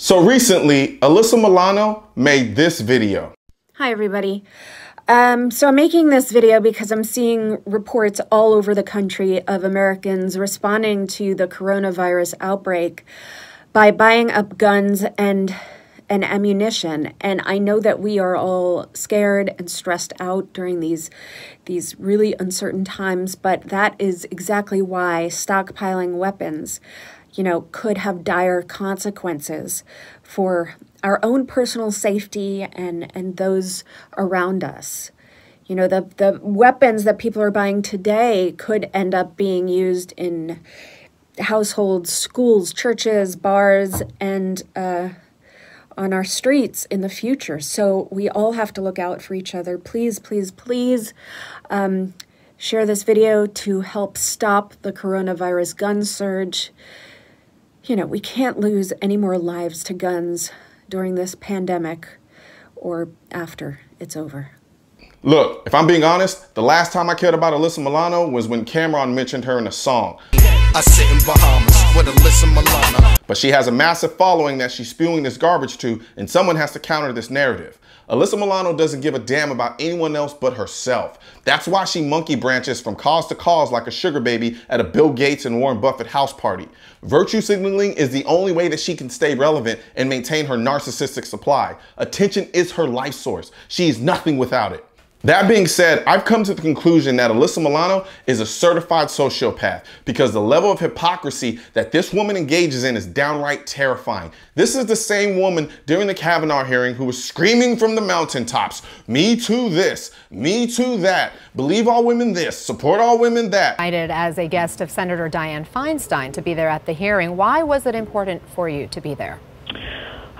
So recently, Alyssa Milano made this video. Hi, everybody. So I'm making this video because I'm seeing reports all over the country of Americans responding to the coronavirus outbreak by buying up guns and ammunition. And I know that we are all scared and stressed out during these really uncertain times, but that is exactly why stockpiling weapons, could have dire consequences for our own personal safety and those around us. The weapons that people are buying today could end up being used in households, schools, churches, bars, and on our streets in the future. So we all have to look out for each other. Please, please, please share this video to help stop the coronavirus gun surge. We can't lose any more lives to guns during this pandemic or after it's over. Look, if I'm being honest, the last time I cared about Alyssa Milano was when Cameron mentioned her in a song. I sit in Bahamas with Alyssa Milano. But she has a massive following that she's spewing this garbage to, and someone has to counter this narrative. Alyssa Milano doesn't give a damn about anyone else but herself. That's why she monkey branches from cause to cause like a sugar baby at a Bill Gates and Warren Buffett house party. Virtue signaling is the only way that she can stay relevant and maintain her narcissistic supply. Attention is her life source. She is nothing without it. That being said, I've come to the conclusion that Alyssa Milano is a certified sociopath because the level of hypocrisy that this woman engages in is downright terrifying. This is the same woman during the Kavanaugh hearing who was screaming from the mountaintops, "Me too this, me too that, believe all women this, support all women that." Invited as a guest of Senator Dianne Feinstein to be there at the hearing. Why was it important for you to be there?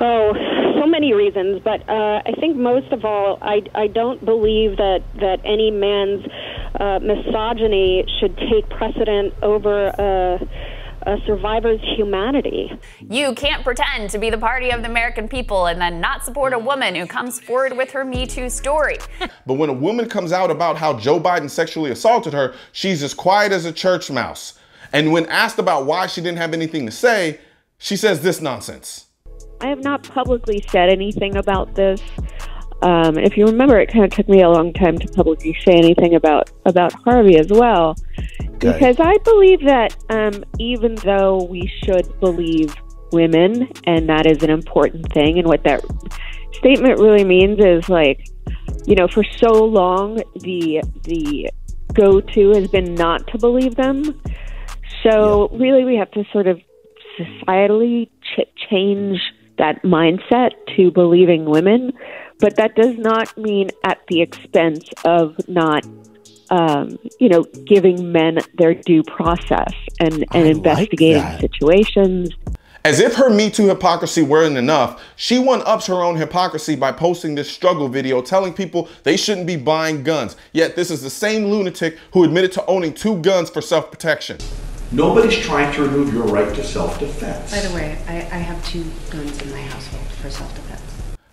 Oh, so many reasons, but I think most of all, I don't believe that any man's misogyny should take precedent over a survivor's humanity. You can't pretend to be the party of the American people and then not support a woman who comes forward with her Me Too story. But when a woman comes out about how Joe Biden sexually assaulted her, she's as quiet as a church mouse. And when asked about why she didn't have anything to say, she says this nonsense. I have not publicly said anything about this. If you remember, it kind of took me a long time to publicly say anything about Harvey as well. Okay. Because I believe that even though we should believe women, and that is an important thing, and what that statement really means is, for so long, the go-to has been not to believe them. So really we have to sort of societally change that mindset to believing women, but that does not mean at the expense of not, giving men their due process and investigating situations. As if her Me Too hypocrisy weren't enough, she one-ups her own hypocrisy by posting this struggle video telling people they shouldn't be buying guns. Yet this is the same lunatic who admitted to owning 2 guns for self-protection. Nobody's trying to remove your right to self-defense. By the way, I have 2 guns in my household for self-defense.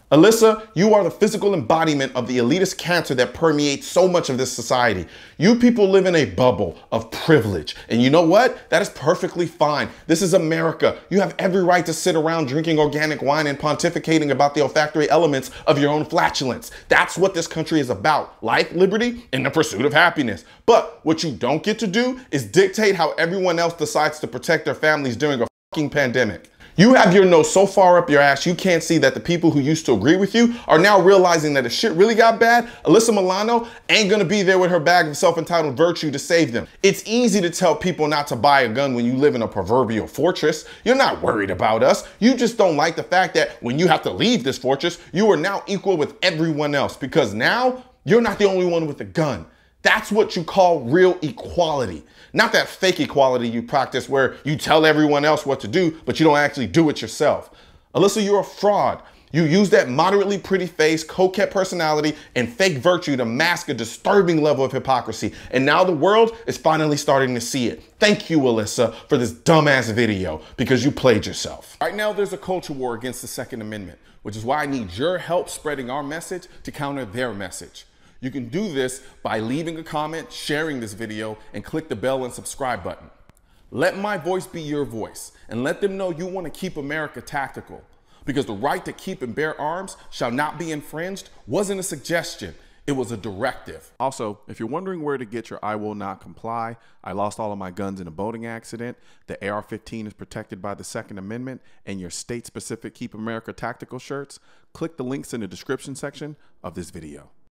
Alyssa, you are the physical embodiment of the elitist cancer that permeates so much of this society. You people live in a bubble of privilege. And you know what? That is perfectly fine. This is America. You have every right to sit around drinking organic wine and pontificating about the olfactory elements of your own flatulence. That's what this country is about. Life, liberty, and the pursuit of happiness. But what you don't get to do is dictate how everyone else decides to protect their families during a fucking pandemic. You have your nose so far up your ass you can't see that the people who used to agree with you are now realizing that if shit really got bad, Alyssa Milano ain't gonna be there with her bag of self-entitled virtue to save them. It's easy to tell people not to buy a gun when you live in a proverbial fortress. You're not worried about us. You just don't like the fact that when you have to leave this fortress, you are now equal with everyone else because now you're not the only one with a gun. That's what you call real equality. Not that fake equality you practice where you tell everyone else what to do, but you don't actually do it yourself. Alyssa, you're a fraud. You use that moderately pretty face, coquette personality, and fake virtue to mask a disturbing level of hypocrisy. And now the world is finally starting to see it. Thank you, Alyssa, for this dumbass video because you played yourself. Right now, there's a culture war against the Second Amendment, which is why I need your help spreading our message to counter their message. You can do this by leaving a comment, sharing this video, and click the bell and subscribe button. Let my voice be your voice, and let them know you want to keep America tactical. Because the right to keep and bear arms shall not be infringed wasn't a suggestion. It was a directive. Also, if you're wondering where to get your I will not comply, I lost all of my guns in a boating accident, the AR-15 is protected by the Second Amendment, and your state-specific Keep America tactical shirts, click the links in the description section of this video.